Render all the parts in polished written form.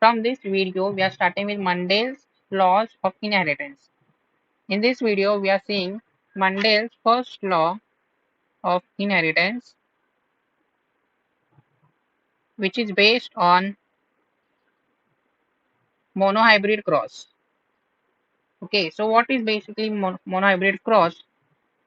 From this video, we are starting with Mendel's laws of inheritance. In this video, we are seeing Mendel's first law of inheritance, which is based on monohybrid cross. Okay, so what is basically monohybrid cross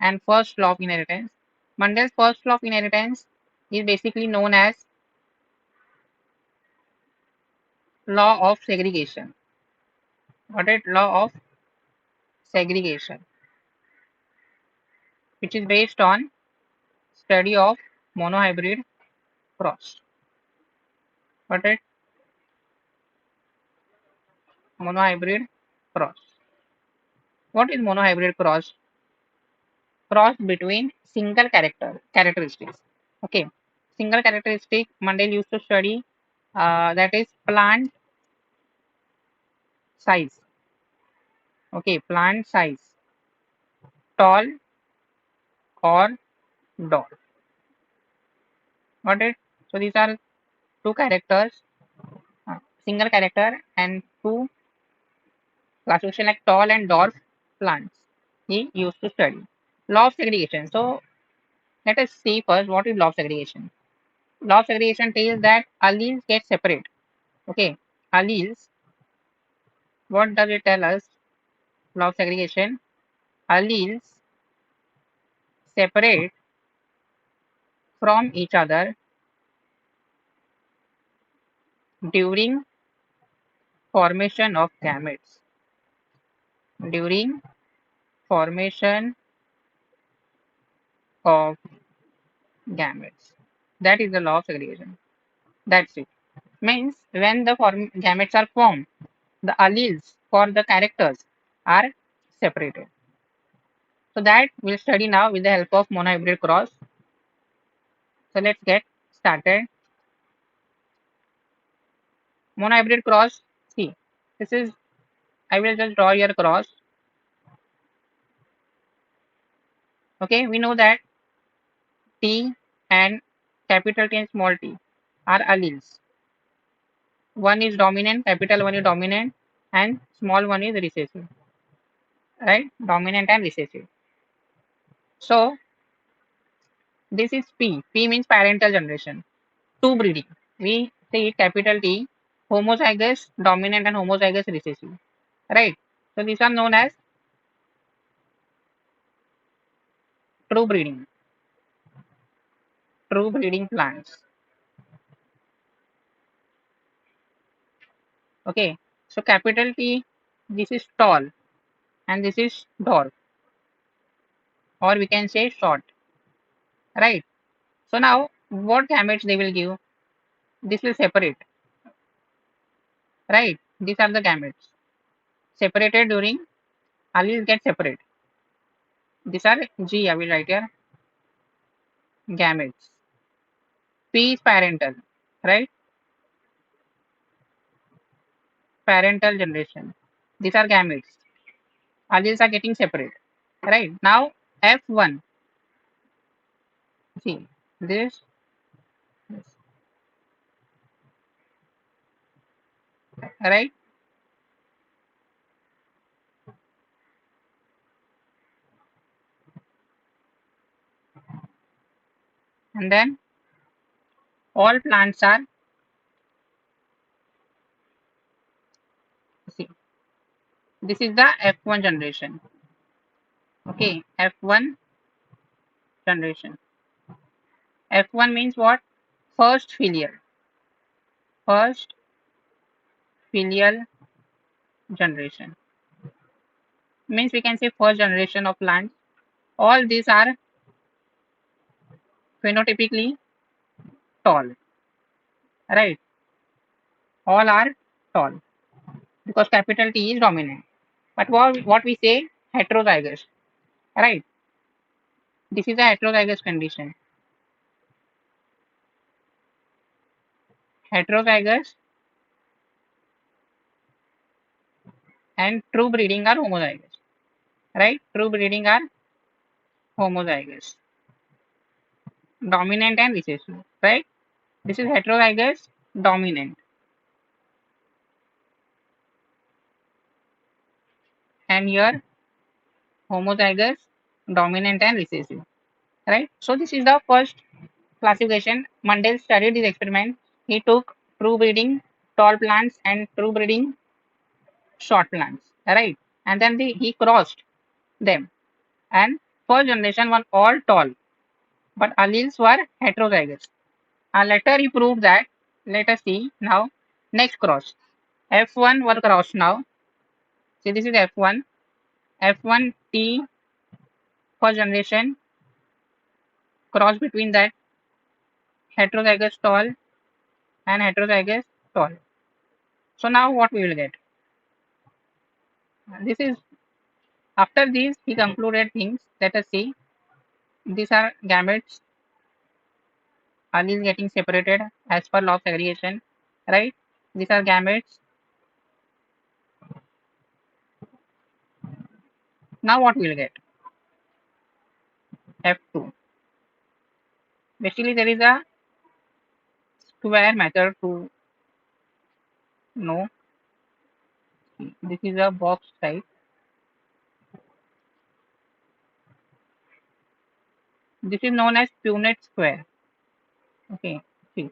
and first law of inheritance? Mendel's first law of inheritance is basically known as law of segregation. What is law of segregation? Which is based on study of monohybrid cross. What is monohybrid cross? What is monohybrid cross? Cross between single characteristics. Okay, single characteristic Mendel used to study, that is plant size. Okay, plant size, tall or dwarf. Got it? So these are two characters, single character and two classification like tall and dwarf plants. He used to study. Law of segregation. So let us see first what is law of segregation. Law of segregation tells that alleles get separate. Okay, alleles. What does it tell us? Law of segregation. Alleles separate from each other during formation of gametes. During formation of gametes. That is the law of segregation. That's it. Means when the gametes are formed, the alleles for the characters are separated. So that we'll study now with the help of monohybrid cross. So let's get started. Monohybrid cross. See, this is, I will just draw your cross. Okay, we know that T and capital T and small t are alleles. One is dominant, capital one is dominant, and small one is recessive. Right? Dominant and recessive. So this is P. P means parental generation. Two breeding. We say capital T, homozygous dominant and homozygous recessive. Right? So these are known as true breeding. True breeding plants. Okay. So capital T, this is tall and this is dwarf, or we can say short. Right? So now what gametes they will give? This will separate. Right? These are the gametes. Separated during alleles get separate. These are G, I will write here. Gametes. P is parental. Right? Parental generation. These are gametes. Alleles are getting separate. Right? Now F1. See this. Right? And then all plants are, see, this is the F1 generation. Okay, F1 generation. F1 means what? First filial. First filial generation. Means we can say first generation of plants. All these are phenotypically tall. Right? All are tall because capital T is dominant. But what we say heterozygous. Right? This is a heterozygous condition. Heterozygous and true breeding are homozygous. Right? True breeding are homozygous. Dominant and recessive. Right? This is heterozygous dominant. and here homozygous, dominant and recessive, right? So this is the first classification. Mendel studied this experiment. He took true breeding tall plants and true breeding short plants, right? And then he crossed them. And first generation were all tall, but alleles were heterozygous. And later he proved that. Let us see now. Next cross. F1 were crossed now. See, this is F1. F1T first generation cross between that heterozygous tall and heterozygous tall. So now what we will get? This is after this he concluded things. Let us see. These are gametes. Alleles getting separated as per law of segregation, right? These are gametes. Now what we will get? F2. Basically, there is a square method to know. This is a box type. This is known as Punnett square. Okay. See.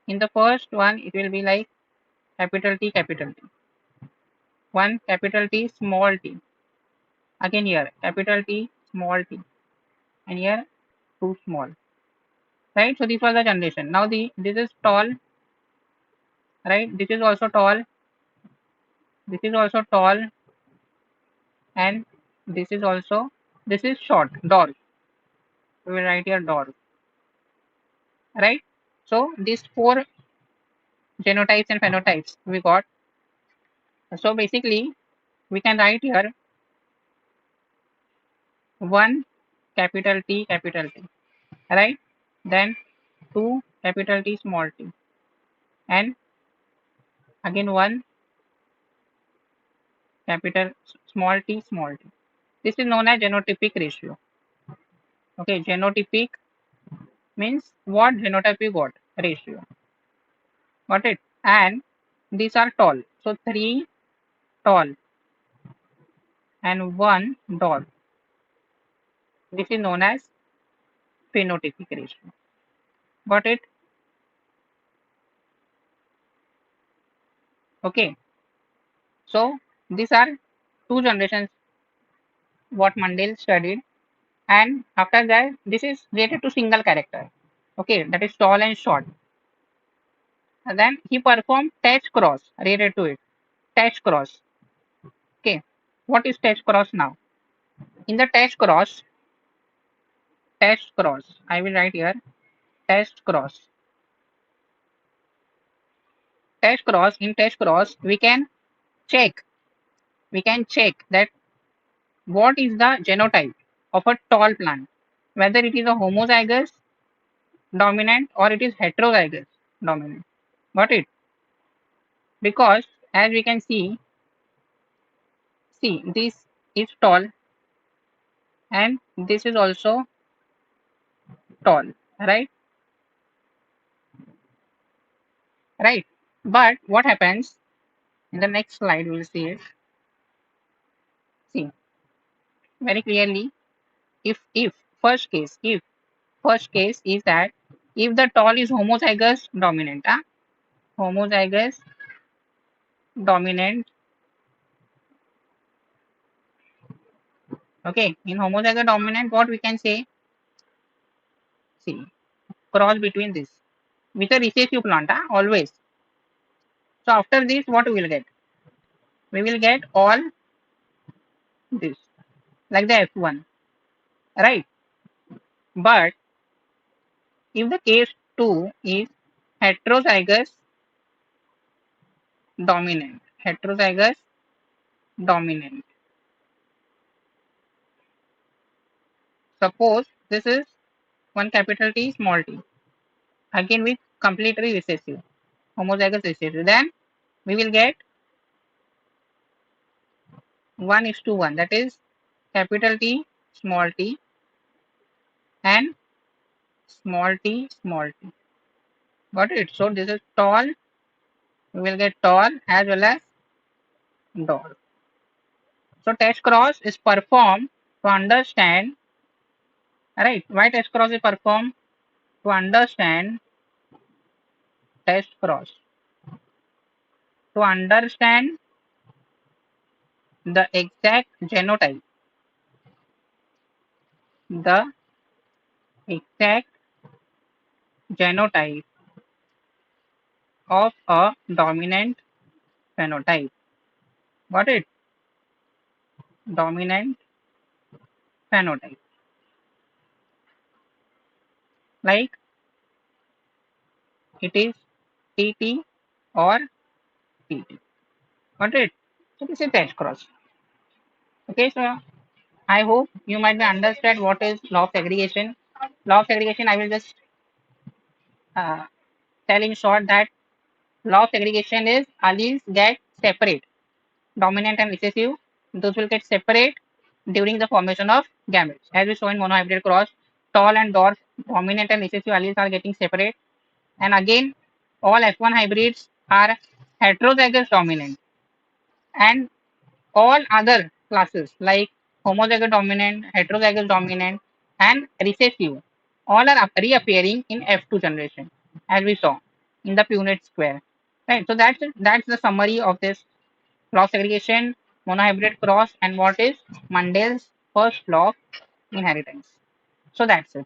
In the first one, it will be like capital T, capital T. One capital T, small t. Again here, capital T, small t. And here, too small. Right? So this was the generation. Now this is tall. Right? This is also tall. This is also tall. And this is short. Dwarf. We will write here dwarf. Right? So these four genotypes and phenotypes we got. So basically, we can write here one capital T, right? Then two capital T, small t, and again one capital small t, small t. This is known as genotypic ratio. Okay, genotypic means what genotype you got ratio. Got it? And these are tall. So three tall and one dwarf. This is known as phenotypic ratio. Got it? Okay. So these are two generations what Mendel studied, and after that this is related to single character. Okay, that is tall and short. And then he performed test cross related to it. Test cross. Okay, what is test cross now? In the test cross. I will write here test cross. Test cross. In test cross, check. We can check that what is the genotype of a tall plant, whether it is a homozygous dominant or it is heterozygous dominant. Got it? Because as we can see this is tall and this is also tall, right? Right. But what happens in the next slide? We'll see it. See very clearly. If first case is that if the tall is homozygous dominant, homozygous dominant. Okay, in homozygous dominant, what we can say? See, cross between this with a recessive plant, always. So after this, what we will get? We will get all this, like the F1, right? But if the case 2 is heterozygous heterozygous dominant. Suppose this is one capital T, small t, again with completely recessive, homozygous recessive. Then we will get 1:1. That is capital T, and small t, small t. Got it? So this is tall We will get tall as well as dwarf. So test cross is performed to understand, right? Why test cross is performed? To understand test cross. To understand the exact genotype. The exact genotype of a dominant phenotype. Got it? Dominant phenotype. Like it is TT or TT. Got it? So this is test cross. Okay, so I hope you might be understand what is law of segregation. Law of segregation, I will just uh, tell in short that law of segregation is alleles get separate, dominant and recessive. Those will get separate during the formation of gametes. As we saw in monohybrid cross, tall and dwarf, dominant and recessive alleles are getting separate. And again, all F1 hybrids are heterozygous dominant, and all other classes like homozygous dominant, heterozygous dominant, and recessive, all are reappearing in F2 generation, as we saw in the Punnett square. Right. So that's the summary of this law segregation, monohybrid cross, and what is Mendel's first law of inheritance. So that's it.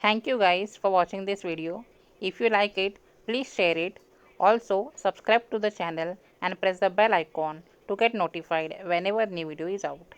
Thank you guys for watching this video. If you like it, please share it. Also, subscribe to the channel and press the bell icon to get notified whenever new video is out.